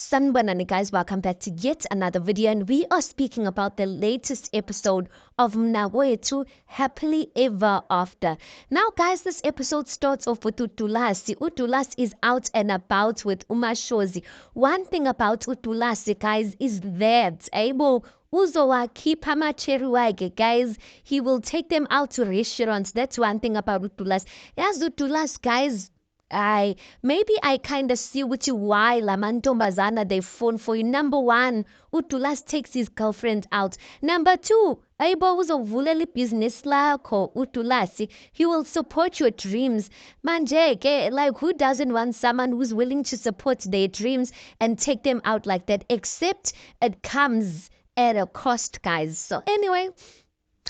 Sanbanani guys, welcome back to yet another video, and we are speaking about the latest episode of Mnawetu Happily Ever After. Now guys, this episode starts off with Utulasi. Utulasi is out and about with Umashozi. One thing about Utulasi guys is that able uzowakhipha amacheri wakhe guys, he will take them out to restaurants. That's one thing about Utulasi. As Utulasi guys, maybe I kind of see why lamantombazana they phone for you. Number one, Utulas takes his girlfriend out. Number two, aibo uzovulela business lakho Utulasi. He will support your dreams. Manje ke, like who doesn't want someone who's willing to support their dreams and take them out like that? Except it comes at a cost, guys. So anyway,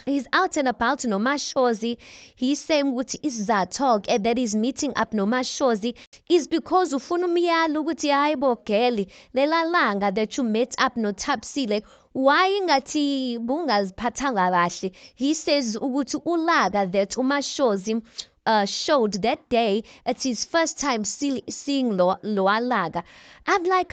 he's out and about noMashozi. He's saying ukuthi isizathu and that he's meeting up noMashozi is because ufuna umyalo ukuthi hayibo girl, lela langa that you met up noThapsile, why ingathi bungaziphathanga kahle. He says ukuthi ulaga that uMashozi showed that day, it's his first time seeing lo alaga. I'm like,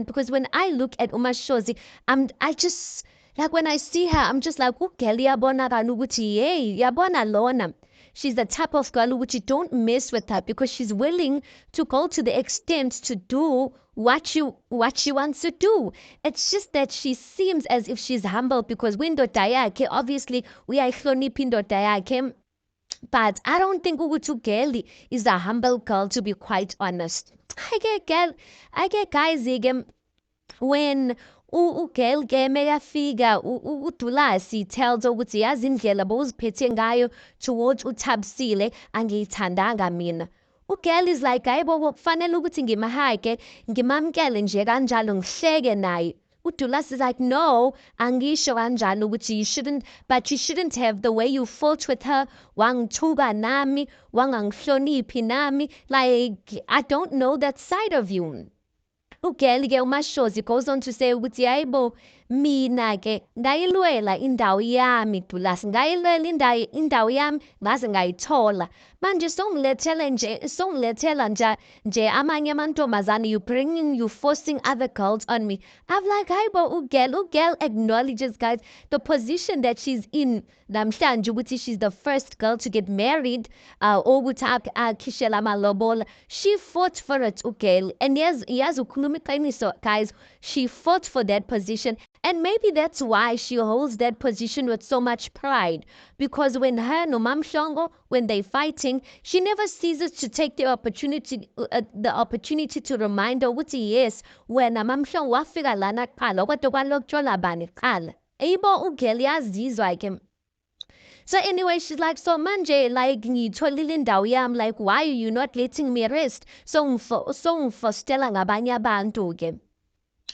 because when I look at Umashozi, I just like when I see her, I'm just like, okay, yabona kanuguti, hey, yabona lona. She's the type of girl which you don't mess with her because she's willing to go to the extent to do what she wants to do. It's just that she seems as if she's humble because windoda yakhe, obviously we are indoda yakhe. But I don't think Ugutu girl is a humble girl, to be quite honest. I get guys when ugirl ke mekafika uDulasi tells ukuthi yazi indlela bowuziphethe ngayo towards uThapsile angiyithandanga mina. Ugirl is like hayibo kufanele ukuthi ngimahake ngimamkele nje kanjalo ngihleke naye. Udulas is like, no, angisho kanjalo ukuthi you shouldn't, but you shouldn't have the way you fought with her, wangithuka nami, wangangihloniphi nami, like I don't know that side of you. Ugel-ke uMashozi goes on to say ukuthi hayibo mina ke ngayilwela indawo yami Dulasi, ngayilwela indawo yami ngaze ngayithola. Manje songilethela nje amanye amantombazane, you forcing other girls on me. I'm like hayibo ugel acknowledges guys the position that she's in namhlanje ukuthi she's the first girl to get married ukuthi akhishela amalobola. She fought for it ugel, and yes ukhuluma iqiniso guys, she fought for that position. And maybe that's why she holds that position with so much pride. Because when her no Mamshongo, when they fighting, she never ceases to take the opportunity to remind her what yes, when a Mamshongo wafika lana kala, what the one look bani kala. Ebo ugelia zizwa. So anyway, she's like, so manje, like, I'm like, why are you not letting me rest? So for Stella ngabanya bantu ke.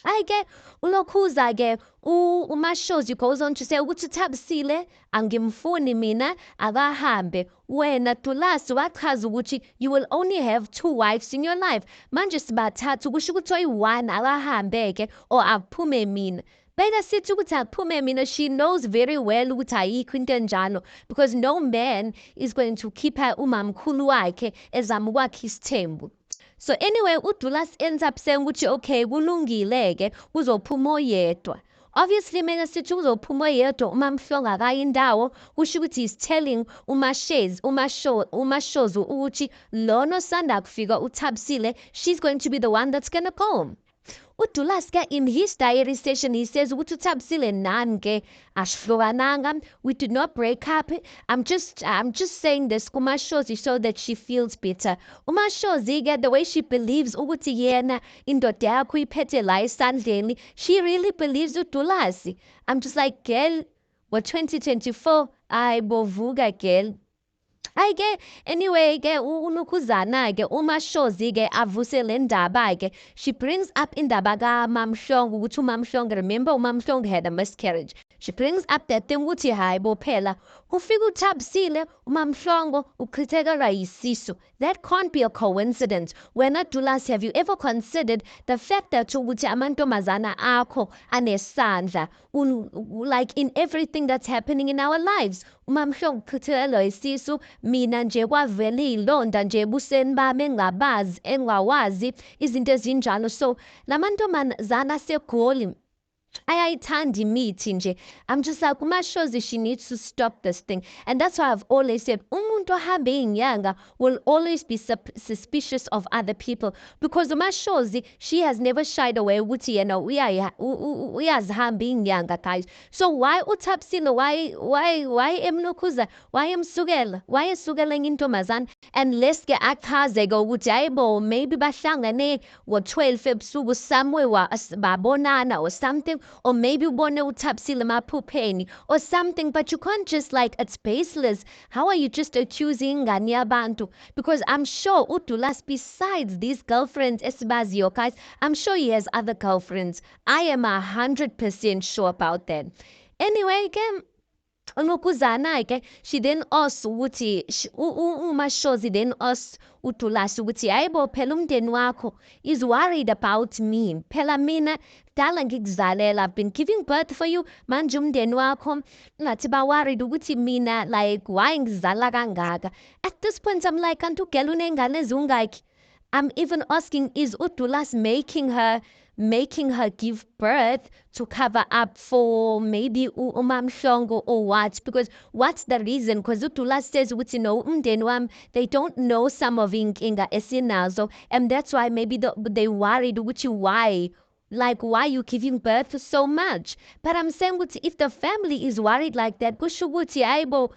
I get ulokhuza ke uMashozi goes on to say ukuthi Thabisile angimfuni mina akahambe, wena Dulasi wachaza ukuthi you will only have 2 wives in your life, manje sibathathu kusho ukuthi oyi-1 akahambe ke or aphume mina. Beta sithi ukuthi aphume mina, she knows very well ukuthi ayikho into enjalo because no man is going to keep her umamkhulu wakhe ezama ukwakha isithembu. So anyway, uDulas ends up saying ukuthi okay kulungile ke uzophuma oyedwa. Obviously mina sithi uzophuma oyedwa uma Mhlongo akayi indawo, kusho ukuthi he's telling uMashozi ukuthi lona osanda kufika uThapsile, she's going to be the one that's gonna go. uDulaska in his diary session he says ukuthi uThapsile nami ke asihlukananga, we did not break up. I'm just saying this kuMashozi so that she feels better. uMashozi ke the way she believes ukuthi yena indoda yakho iphethe la esandleni, she really believes uDulasi. I'm just like girl, what 2024 ayibovuka girl. Ke anyway ke unukhuzana ke uMashozi ke avuse le ndaba ke, she brings up indaba kaMamshongo ukuthi uMamshongo, remember uMamshongo had a miscarriage. She brings up that thing ukuthi hayi bophela ufika uThabisile uMamhlongo uchithekela yisisu. That can't be a coincidence. Wena Dulas, have you ever considered the fact that ukuthi amantombazana akho anesandla like in everything that's happening in our lives? Umamhlongo uchithekela yisisu, mina nje kwavela iy'londa nje ebusweni bami engawazi izinto ezinjalo. So lamantombazana aseGoli ayayithanda imithi nje. I'm just like, uMashozi, she needs to stop this thing. And that's why I've always said, umuntu ohambe iy'nyanga will always be suspicious of other people. Because uMashozi, she has never shied away ukuthi yena uyazihamba iy'nyanga, guys. So why uThabisile, why emlokhuza, why emsukela, why esukela intombazane? Unless ke achaze-ke ukuthi hayibo, maybe bahlangane ngo-12 ebusuku somewhere babonana or something. Or maybe ubone uThabisile emaphupheni or something, but you can't just like, it's baseless. How are you just accusing ingane yabantu? Because I'm sure uDulas, besides these girlfriends esibaziyo, guys, I'm sure he has other girlfriends. I am 100% sure about that. Anyway, again, Ngokuzana-ke, she then asked ukuthi uMashozi then asked uDulas ukuthi hayibo phela umndeni wakho is worried about me. Phela mina dala ngikuzalela, I've been giving birth for you, manje umndeni wakho ngathi ba-worried ukuthi mina like why ngizala kangaka. At this point I'm like, kanti ugela uney'ngane ezingakhi? I'm even asking, is uDulas making her give birth to cover up for maybe uMamhlongo or what? Because what's the reason? Because uDulas says ukuthi no umndeni wami, they don't know some of inkinga esinazo, and that's why maybe they worried ukuthi why. Like, why you giving birth so much? But I'm saying, if the family is worried like that, kusho ukuthi hayibo,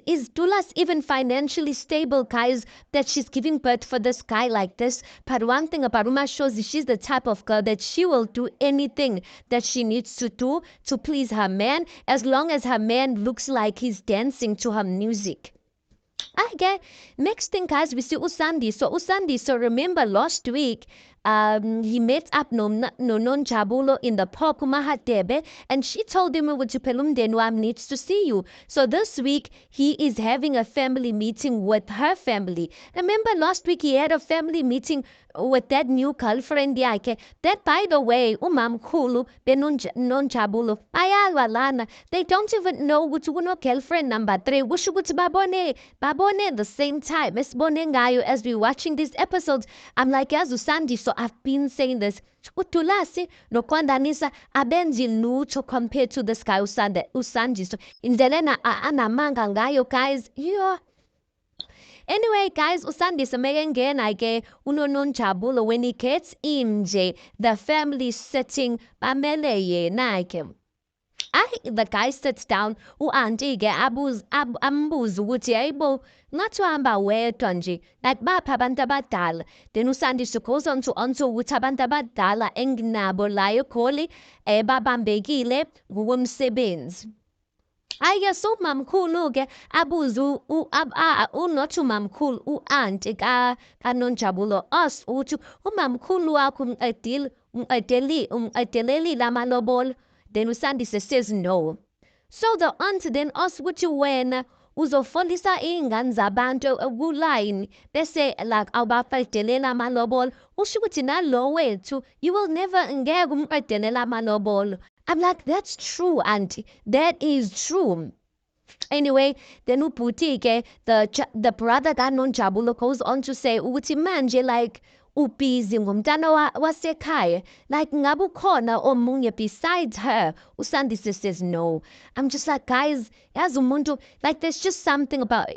is Dulas even financially stable, guys, that she's giving birth for this guy like this? But one thing about uMashozi, she's the type of girl that she will do anything that she needs to do to please her man, as long as her man looks like he's dancing to her music. Okay, next thing, guys, we see Usandiso. So remember last week, he met up Nonjabulo in the park Mahadebe, and she told him ukuthi phela umndeni wami needs to see you. So this week he is having a family meeting with her family. Remember last week he had a family meeting with that new girlfriend yakhe. That, by the way, umamkhulu beNonjabulo bayalwa lana. They don't even know ukuthi kuno girlfriend number 3. Kusho ukuthi babone at the same time. Esibone ngayo as we watching these episodes. I'm like, yazi Usandiso, I've been saying this. uDulasi noKwandanisa abenzi lutho compared to this guy Usandiso. Indlela anamanga ngayo, guys. Yeah. Anyway, guys, Usandiso mekengena-ke uNonjabulo, when he gets in nje, the family sitting bamele yena-ke. The guy sits down, u-auntie-ke ambuza ukuthi hayibo ngathi uhamba wedwa nje, like baphi abantu abadala. Then uSandiso goes on to answer ukuthi abantu abadala enginabo la eGoli babambekile ngokomsebenzi. Ake so umamkhulu-ke abuze not umamkhulu, u-auntie kaNonjabulo ask ukuthi umamkhulu wakho umqedelile amalobolo. Then uSandiso says no. So the aunt then asks ukuthi wena uzofolisa iy'ngane zabantu kulayini bese like awubaqedelela amalobolo. Usho ukuthi nalo wethu you will never ngeke umqedelela amalobolo. I'm like, that's true, auntie. That is true. Anyway, then ubhuti-ke, the brother kaNonjabulo goes on to say ukuthi manje like ubhizi ngomntana wasekhaya, like ngabe ukhona omunye besides her. uSandiso says no. I'm just like, guys, yazi umuntu, like there's just something about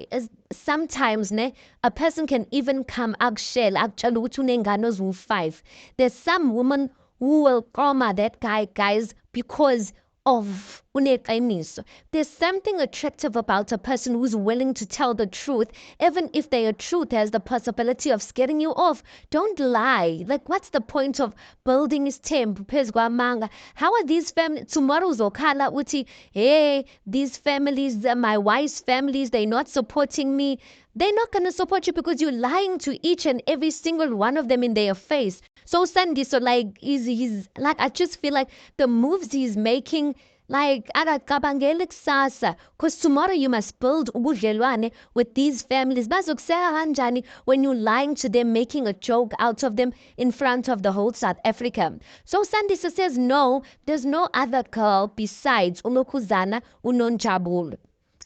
sometimes a person can even come akutshela ukuthi unengane eziwu-5. There's some woman who will karma that guy, guys, because of uneqiniso. There's something attractive about a person who's willing to tell the truth, even if their truth has the possibility of scaring you off. Don't lie. Like, what's the point of building his temp? How are these families? Tomorrow uzokhala uthi, hey, these families, my wife's families, they're not supporting me. They're not going to support you because you're lying to each and every single one of them in their face. So Sandiso, like, he's like, I just feel like the moves he's making, Like, akacabangeli kusasa, because tomorrow you must build ubudlelwane with these families. Bazokuseka kanjani when you're lying to them, making a joke out of them in front of the whole South Africa. So Sandisa says, no, there's no other girl besides Ulokuzana Unonjabul.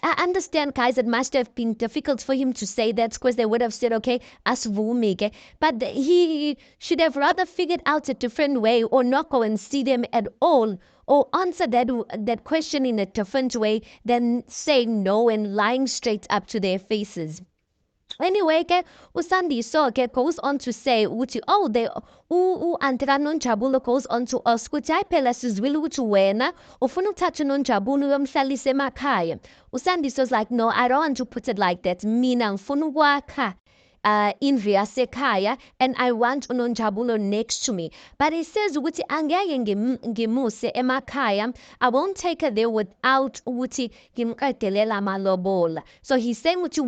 I understand, guys, it must have been difficult for him to say that because they would have said, okay, asvumike. But he should have rather figured out a different way or not go and see them at all or answer that question in a different way than saying no and lying straight up to their faces. Anyway, ke uSandiso ke goes on to say ukuthi oh they u-Aunty kaNonjabulo goes on to ask ukuthi hayi phela sizwile ukuthi wena ufuna ukuthatha uNonjabulo uyomhlalisa emakhaya. USandiso's like no, I don't want to put it like that. Mina ngifuna ukwakha indlu yasekhaya and I want uNonjabulo next to me. But he says ukuthi angeke ngimuse emakhaya. I won't take her there without ukuthi ngimqedelela amalobola. So he's saying ukuthi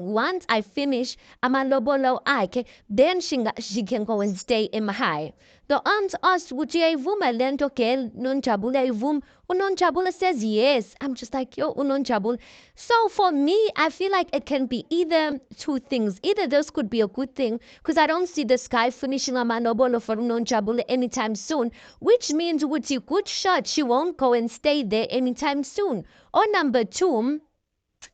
once I finish amalobolo akhe, then she can go and stay in Mahai. The aunt asked, would you ayivuma lento girl Nonjabulo ayivuma? Unonjabulo says yes. I'm just like, yo, Unonjabulo. So for me, I feel like it can be either two things. Either those could be a good thing, because I don't see this guy finishing a manobolo for Unonjabulo anytime soon, which means with a good shot, she won't go and stay there anytime soon. Or number two,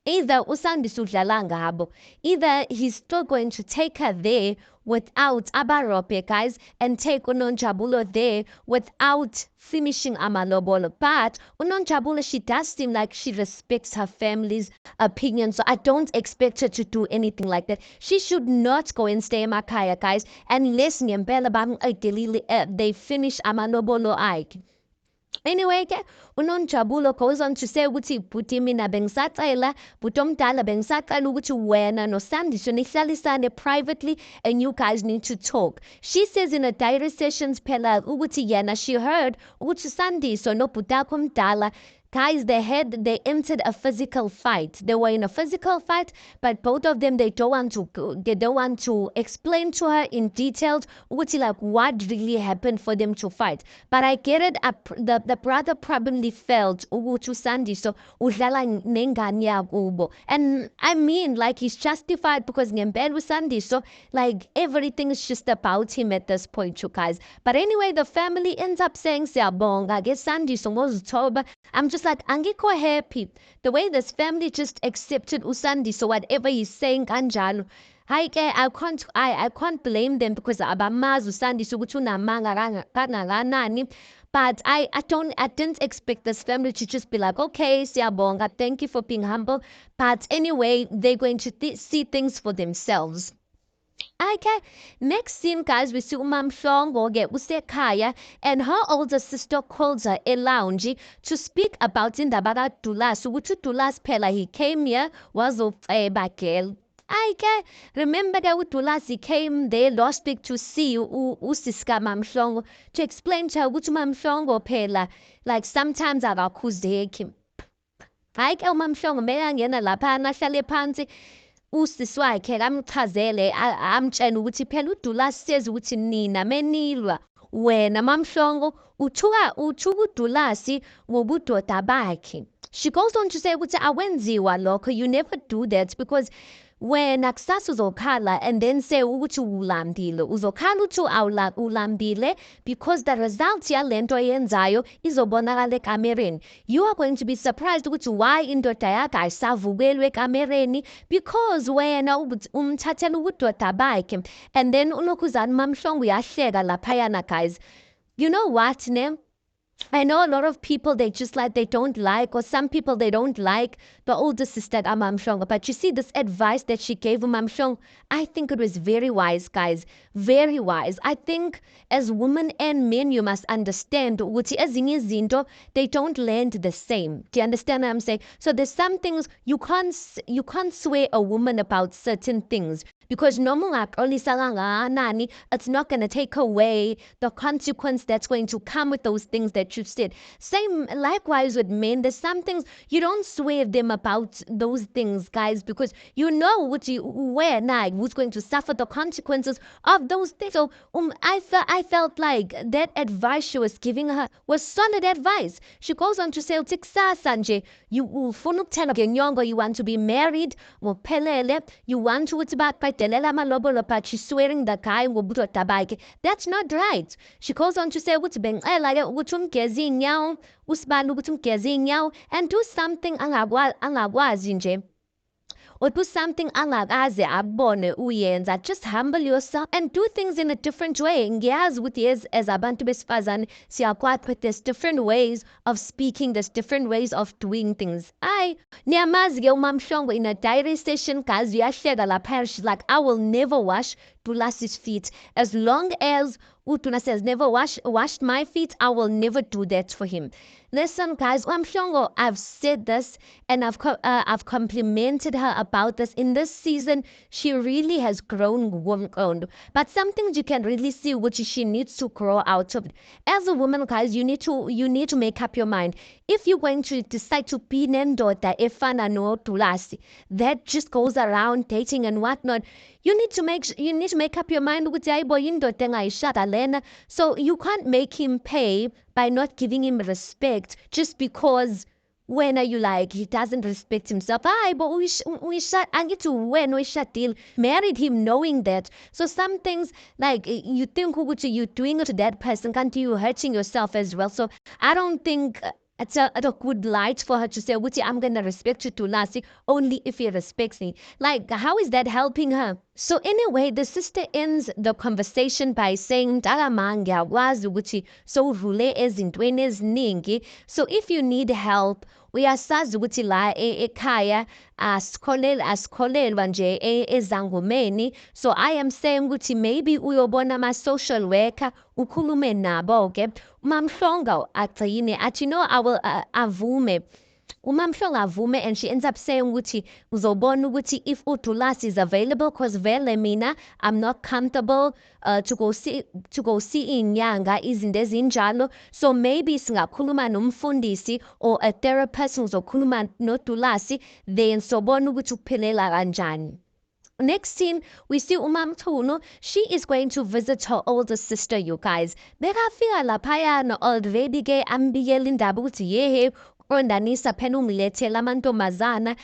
either uSandiso udlala ngabo, either he's still going to take her there without abarope, guys, and take uNonjabulo there without finishing amalobolo. But uNonjabulo, she does seem like she respects her family's opinion, so I don't expect her to do anything like that. She should not go and stay in Makaya, guys, unless they finish amalobolo ike. Anyway, ke uNonjabulo goes on to say ukuthi bhuti mina bengisacela bhuti omdala bengisacela ukuthi wena noSandiso nihlalisane privately and you guys need to talk. She says in a diary sessions phela ukuthi yena she heard ukuthi Sandiso nobhuti akho omdala, guys, they entered a physical fight. They were in a physical fight, but both of them they don't want to explain to her in detail what really happened for them to fight. But I get it. The brother probably felt Sandiso udlala nengane yakubo, and I mean like he's justified because ngempela Sandiso like everything is just about him at this point, you guys. But anyway, the family ends up saying siyabonga. I guess Sandiso ngozithoba. I'm just like angikho happy the way this family just accepted uSandiso whatever he's saying kanjalo. Hayi ke I can't blame them because abamazi uSandiso ukuthi unamanga kangakanani. But I didn't expect this family to just be like, okay, siyabonga, thank you for being humble. But anyway, they're going to see things for themselves. Okay, next scene, guys, we see uMamhlongo usekhaya and her older sister calls her a lounge to speak about indaba kaDulas ukuthi uDulas phela he came here wazoceba girl. Okay, remember that uDulas he came there last week to see uSiska Mamhlongo to explain to her ukuthi uMamhlongo phela like sometimes akakhuzeki. Hayi ke uMamhlongo mele angena laphana ahlale phansi usisi wakhe amchazele amtshela ukuthi phela uDulas says ukuthi nina menilwa wena Mamhlongo uthuka uDulas ngobudoda bakhe. She goes on to say ukuthi awenziwa lokho, you never do that because wena kusasa uzokhala and then say ukuthi ulambile uzokhala uthi ulambile because the result yalento oyenzayo izobonakala ekamereni. You are going to be surprised ukuthi why indoda yakhe ayisavukelwe ekamereni because wena umthathela ubudoda bakhe. And then uNokuzana Mamhlongo uyahleka laphayana, guys. You know what, ne? I know a lot of people they don't like, or some people they don't like the older sister Mamhlongo. But you see this advice that she gave Mamhlongo, I think it was very wise, guys. Very wise. I think as women and men you must understand ukuthi ezinye izinto they don't land the same. Do you understand what I'm saying? So there's some things you can't sway a woman about certain things. Because noma ungaxolisa kangakanani, it's not going to take away the consequence that's going to come with those things that you've said. Same likewise with men. There's some things you don't swear them about those things, guys, because you know what you where now who's going to suffer the consequences of those things. So I felt like that advice she was giving her was solid advice. She goes on to say, Sanje, you you want to be married, you want to but she's swearing the guy that's not right. She goes on to say and do something angakwazi nje or do something angakaze abone uyenza. Just humble yourself and do things in a different way. Ngiyazi ukuthi as abantu besifazane siyakwazi, but there's different ways of speaking, there's different ways of doing things. Niyamazi-ke uMamShongo in a diary session, guys, uyahleka lapha. She's like, I will never wash Tulasi's feet. As long as Utuna says never washed my feet, I will never do that for him. Listen, guys, uMamShongo, I've said this and I've complimented her about this. In this season, she really has grown. But some things you can really see which she needs to grow out of. As a woman, guys, you need to make up your mind. If you're going to decide to be nendoda efana no Tulasi, that just goes around dating and whatnot, you need to make up your mind with so you can't make him pay by not giving him respect just because when are you like he doesn't respect himself. But we shot I get to when we shut deal married him knowing that. So some things like you think you're doing it to that person, can't you hurting yourself as well. So I don't think it's a good light for her to say, Wuti, I'm going to respect you to Lassie only if he respects me. Like, how is that helping her? So anyway, the sister ends the conversation by saying, Taramanga was Wuti, so rule ezintweni eziningi. So if you need help, uyasazi ukuthi la ekhaya asikholelwa nje ezangomeni. So I am saying ukuthi maybe uyobona ama-social worker ukhulume nabo-ke. uMamShongo agcine athi no, I will avume. uMamShongo avume, and she ends up saying ukuthi uzobona ukuthi if uDulasi is available, because vele mina I'm not comfortable to go see inyanga izinto ezinjalo. So maybe singakhuluma nomfundisi or a therapist uzokhuluma noDulasi, then sobona ukuthi kuphelela kanjani. Next scene, we see uMamThunu. She is going to visit her older sister, you guys. Bekafika laphayana already ke ambikela indaba ukuthi yehe Danisa penumilete lamantomazana,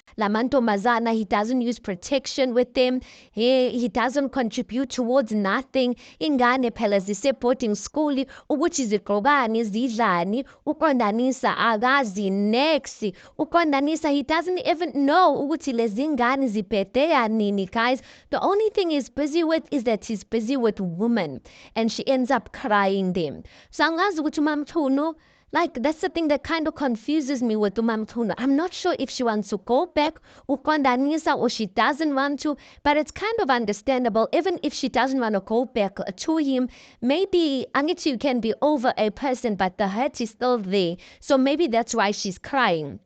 he doesn't use protection with them. He doesn't contribute towards nothing. Ingane phela zise-boarding school ukuthi zigqokani zidlani. uKondanisa akazi next. uKondanisa, he doesn't even know ukuthi lezi ngane ziphethe nini, guys. The only thing he's busy with is that he's busy with women, and she ends up crying them. So angazi ukuthi uMamThunu, like, that's the thing that kind of confuses me with uMamThunu. I'm not sure if she wants to go back uKondanisa or she doesn't want to, but it's kind of understandable. Even if she doesn't want to go back to him, maybe Angithi, you can be over a person, but the hurt is still there. So maybe that's why she's crying.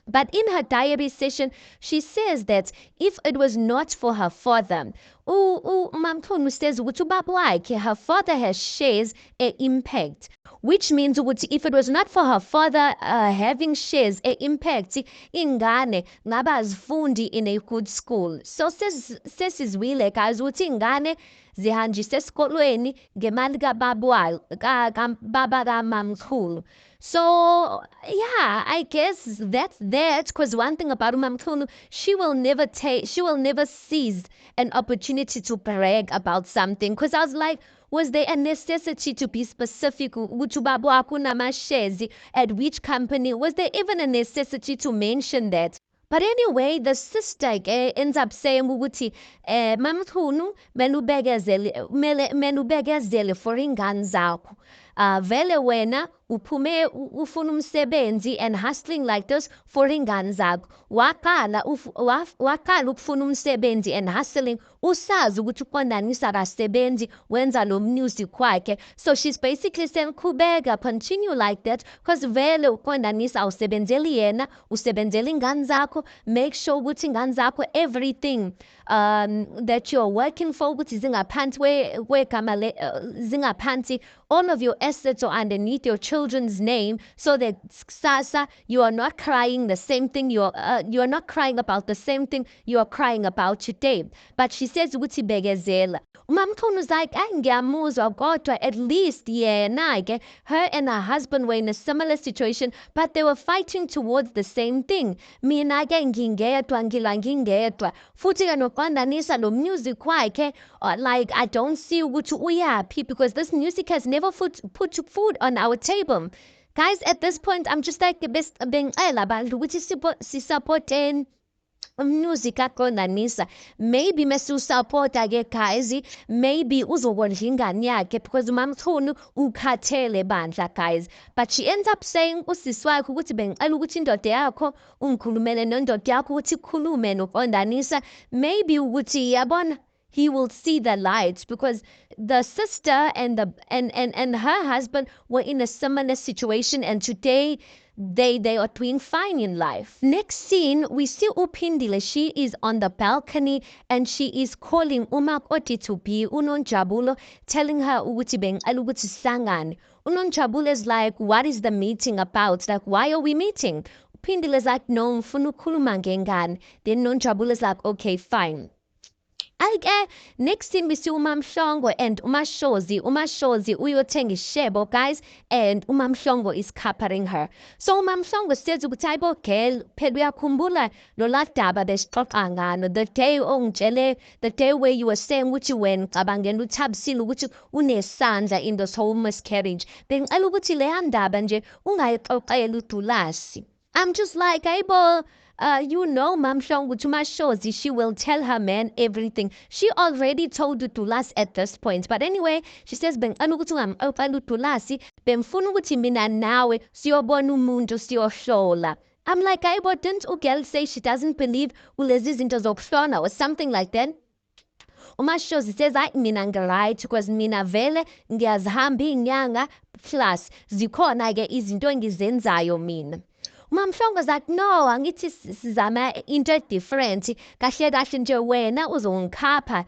But in her diary session, she says that if it was not for her father, uMamThunu says ukuthi her father has shares an impact, which means ukuthi if it was not for her father having shares an impact, ingane ngaba azifundi in a good school. So sesizwile guys ukuthi ingane zihanjiswa esikolweni ngemali kababa kaMamThunu. So yeah, I guess that's that. Because one thing about uMamThunu, she will never seize an opportunity to brag about something. Because I was like, was there a necessity to be specific? At which company? Was there even a necessity to mention that? But anyway, the sister ends up saying ukuthi MamThunu mele ubekezele for ingane zakho. vele wena uphume ufuna umsebenzi and hustling like this for ingane zakho. Waqala ukufuna umsebenzi and hustling usazi ukuthi uqondanisa akasebenzi wenza lo music wakhe. So she's basically saying qhubeka, continue like that because vele uqondanisa awusebenzeli yena, usebenzela ingane zakho. Make sure ukuthi ingane zakho everything that you're working for ukuthi zingaphansi kwegama zingaphansi, all of your assets are underneath your children's name, so that kusasa you are not crying the same thing, you are not crying about the same thing you are crying about today. But she says ukuthi bekezela. Umamkhulu was like, ngiyamuzwa kodwa at least yena-ke, her and her husband were in a similar situation, but they were fighting towards the same thing. Mina-ke ngingedwa ngilwa ngingedwa futhi-ke noqondanisa lo music wakhe, like I don't see ukuthi uyaphi because this music has never put food on our table. Guys, at this point I'm just like bengicela abantu ukuthi sisupporteni music kaqondanisa. Maybe mesusupporta-ke guys, maybe uzokondla ingane yakhe because umamthunu ukhathele bandla guys. But she ends up saying usisi wakhe ukuthi bengicela ukuthi indoda yakho ungikhulumele nendoda yakho ukuthi ikhulume noqondanisa. Maybe ukuthi yabona he will see the light because the sister and her husband were in a similar situation and today they are doing fine in life. Next scene, we see Uphindile. She is on the balcony and she is calling umakoti to be uNonjabulo, telling her ukuthi bengicela ukuthi sihlangane. uNonjabulo is like, what is the meeting about? Like, why are we meeting? Uphindile is like, no, ngifuna ukukhuluma ngengane. Then Nonjabulo is like, okay, fine. Next thing we see uMamhlongo and uMashozi. uMashozi uyothenga ishebo guys, and uMamhlongo is capering her. So uMamhlongo says ukuthi hayibo girl, phela uyakhumbula lola daba besixoxa ngalo, the day where you were saying ukuthi wena cabangela uThabisile ukuthi unesandla in this whole miscarriage. Bengicela ukuthi leya ndaba nje ungayixoxela uDulasi. I'm just like, hayibo, you know, Mamhlongo to Mashozi, she will tell her man everything. She already told Dulasi at this point. But anyway, she says, bengicela ukuthi ungamxoxela uDulasi, bengifuna ukuthi mina nawe siyobona umuntu siyohlola. I'm like, hayibo, didn't ugirl say she doesn't believe ulezi zinto zokuhlona or something like that? uMashozi says, hayi mina ngi-right because mina vele ngiyazihamba iy'nyanga plus zikhona-ke izinto engizenzayo mina. uMamhlongo was like, no, angithi sizama into different. Kahle kahle nje wena uzongikhapha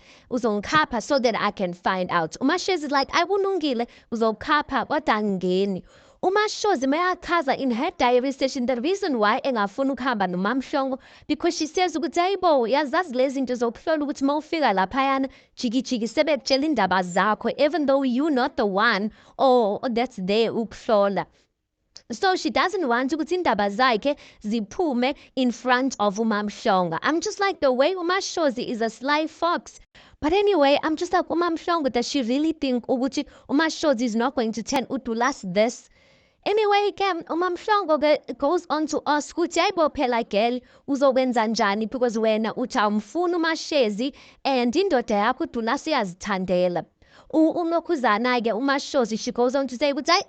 so that I can find out. uMashozi is like, kulungile uzokhapha kodwa angingeni. uMashozi mayachaza in her diary session the reason why engafuni ukuhamba noMamhlongo because she says ukuthi hayibo yazazi lezi zinto zokuhlola ukuthi mawufika laphayana jiki sebekutshela indaba zakho even though you not the one that's there ukuhlola. So she doesn't want ukuthi indaba zakhe ziphume in front of uMamhlongo. I'm just like, the way uMashozi is a sly fox. But anyway, I'm just like, uMamhlongo, does she really think ukuthi uMashozi is not going to tell uDulasi this? Anyway, uMamhlongo goes on to ask ukuthi hayibo phela girl uzokwenza njani because wena uthi awumfuni uMashezi and indoda yakho uDulasi iyazithandela. Unokhuzana-ke uMashozi, she goes on to say ukuthi hayi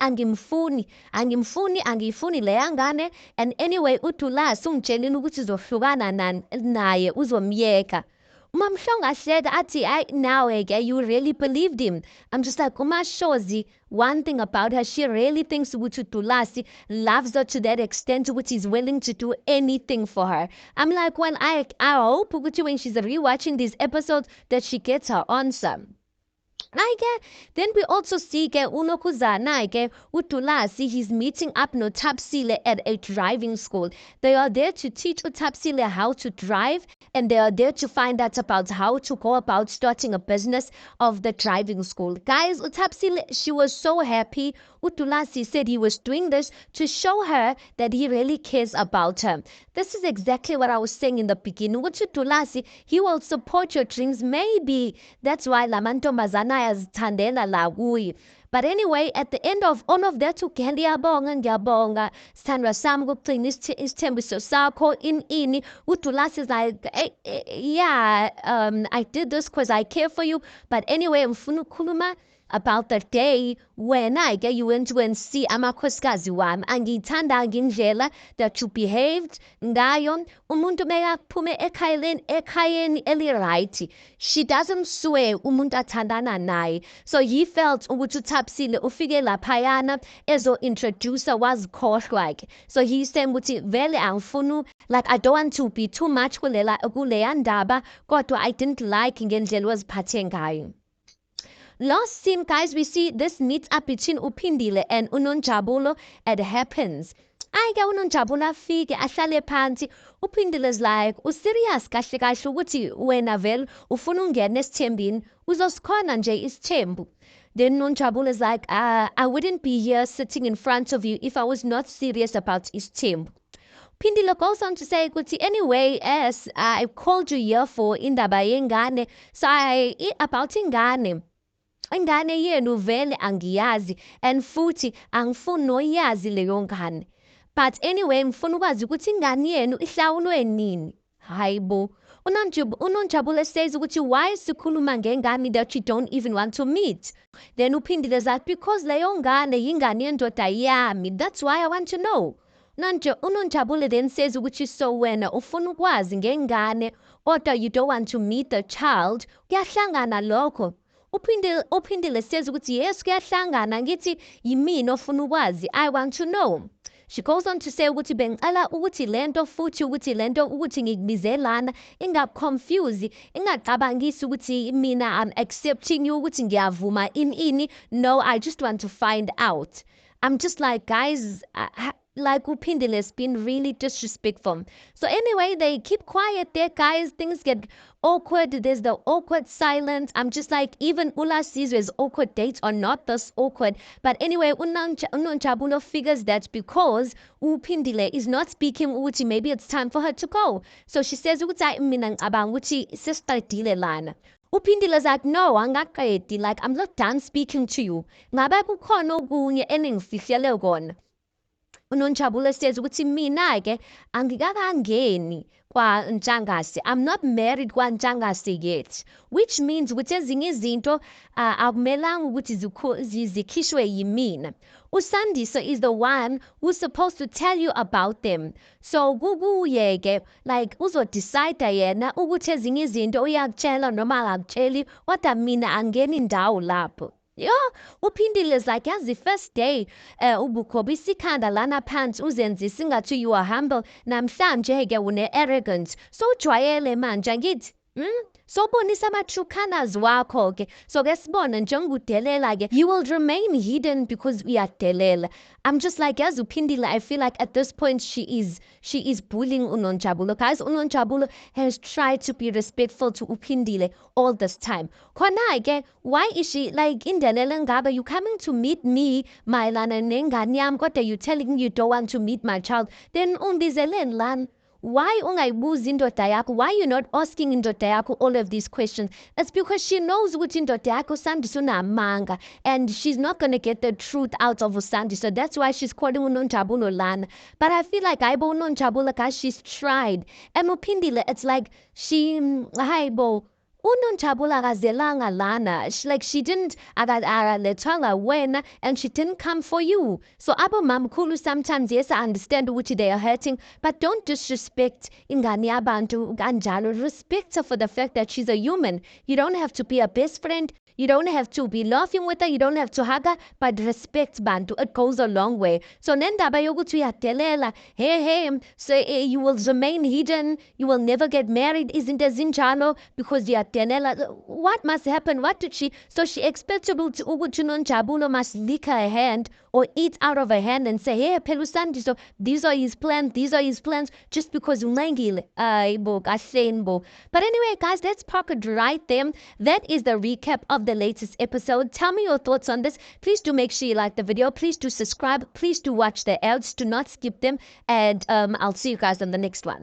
angiyifuni leya ngane, and anyway uDulasi ungitshelile ukuthi uzohlukana naye uzomyeka. uMamhlongo said athi nawe-ke you really believed him. I'm just like, uMashozi, one thing about her, she really thinks ukuthi uDulasi loves her to that extent which he's willing to do anything for her. I'm like, well, I hope ukuthi when she's rewatching these episodes that she gets her answer. Then we also see uNokhuzana uDulasi, he's meeting up noThabisile at a driving school. They are there to teach uThabisile how to drive, and they are there to find out about how to go about starting a business of the driving school. Guys, uThabisile, she was so happy. uDulasi said he was doing this to show her that he really cares about her. This is exactly what I was saying in the beginning. uDulasi, he will support your dreams. Maybe that's why la mantombazana yazithandela la kuye. But anyway, at the end of all of that, ngiyabonga sithandwa sami ukugcina isithembiso sakho ini. uDulasi is like, yeah, I did this because I care for you. But anyway, ngifuna ukukhuluma about the day when you went to and see amakhosikazi wami. Angiyithanda indlela that you behaved ngayo. Umuntu mekaphume ekhayeni eli-right, she doesn't swear umuntu athandana naye. So he felt ukuthi uThapsile ufike laphayana ezo-introducer wazikhohlwa-ke. So he said ukuthi vele angifuni, like I don't want to be too much kuleya ndaba, kodwa I didn't like ngendlela waziphathe ngayo. Last scene, guys, we see this meet up between uPhindile and uNonjabulo. It happens. Ayike uNonjabulo afike ahlale phansi. uPhindile is like, userious kahle kahle ukuthi wena vele ufuna ungena esithembini, uzosikhona nje isithembu. Then Nonjabulo is like, I wouldn't be here sitting in front of you if I was not serious about isithembu. Phindile goes on to say ukuthi anyway, as I called you here for indaba yengane, so about ingane yenu vele angiyazi and futhi angifuni noyazi leyo ngane. But anyway, ngifuna ukwazi ukuthi ingane yenu ihlawulwe nini. Hayibo. uNonjabulo says ukuthi why sikhuluma ngengane that you don't even want to meet. Then uPhindile says because leyo ngane yingane yendoda yami. That's why I want to know. uNonjabulo then says ukuthi so wena ufuna ukwazi ngengane kodwa you don't want to meet the child. Kuyahlangana lokho. uPhindile says ukuthi yes kuyahlangana, ngithi yimina ofuna ukwazi, I want to know. She goes on to say ukuthi bengicela ukuthi lento futhi ukuthi lento ukuthi ngikubize lana ingakuconfuse, ingacabangisi ukuthi mina I'm accepting you ukuthi ngiyavuma ini. No, I just want to find out. I'm just like, guys, like uPhindile has been really disrespectful. So anyway, they keep quiet there, guys. Things get awkward. There's the awkward silence. I'm just like, even Ula Caesar's awkward dates are not this awkward. But anyway, Nonjabulo figures that because uPhindile is not speaking ukuthi maybe it's time for her to go. So she says ukuthi mina ngicabanga ukuthi sesiqedile lana. uPhindile is like, no, angaqedi, like I'm not done speaking to you. Ngabe kukhona okunye eningifihlele kona. uNonjabulo says ukuthi mina-ke angikakangeni kwaNtshangase. I'm not married kwaNtshangase yet, which means ukuthi ezinye izinto akumelanga ukuthi zikhishwe yimina. uSandiso is the one who's supposed to tell you about them. So kukuye-ke like uzodecide yena ukuthi ezinye izinto uyakutshela noma akakutsheli, kodwa mina angeni indawo lapho. uPhindile is like, yazi first day ubukhobisa ikhanda lana phansi uzenzisa ingathi you are humble, namhlanje-ke une-arrogance. So ujwayele manje angithi sobonisa ama-true colours wakho-ke. So ke sibone njengokudelela-ke you will remain hidden because uyadelela. I'm just like, yazi uPhindile, I feel like at this point she is bullying uNonjabulo. Guys, uNonjabulo has tried to be respectful to uPhindile all this time. Khona-ke, why is she like indelela ngabe you coming to meet me mayelana nengane yami kodwa you telling me you don't want to meet my child? Then ungizeleni lana. Why ungayibuzi indoda yakho? Why you not asking indoda yakho all of these questions? It's because she knows ukuthi indoda yakho uSandiso unamanga and she's not going to get the truth out of uSandiso. That's why she's calling uNonjabulo lana. But I feel like hayibo uNonjabulo, guys, she's tried. And uPhindile, it's like she hayibo uNonjabulo akazelanga lana. She didn't akalethanga wena and she didn't come for you. So abomamkhulu sometimes, yes, I understand ukuthi they are hurting, but don't disrespect ingane yabantu kanjalo. Respect her for the fact that she's a human. You don't have to be a best friend. You don't have to be laughing with her. You don't have to hug her, but respect bantu. It goes a long way. So nendaba yokuthi uyadelela, hey, so you will remain hidden. You will never get married. Isn't ezinjalo because uyadelela. What must happen? What did she? So she expects ukuthi uNonjabulo must lick her hand or eat out of her hand and say, hey, phela uSandiso, these are his plans, just because unengile. Bo kahleni bo. But anyway, guys, let's park it right there. That is the recap of the latest episode. Tell me your thoughts on this. Please do make sure you like the video. Please do subscribe. Please do watch the ads. Do not skip them. And I'll see you guys on the next one.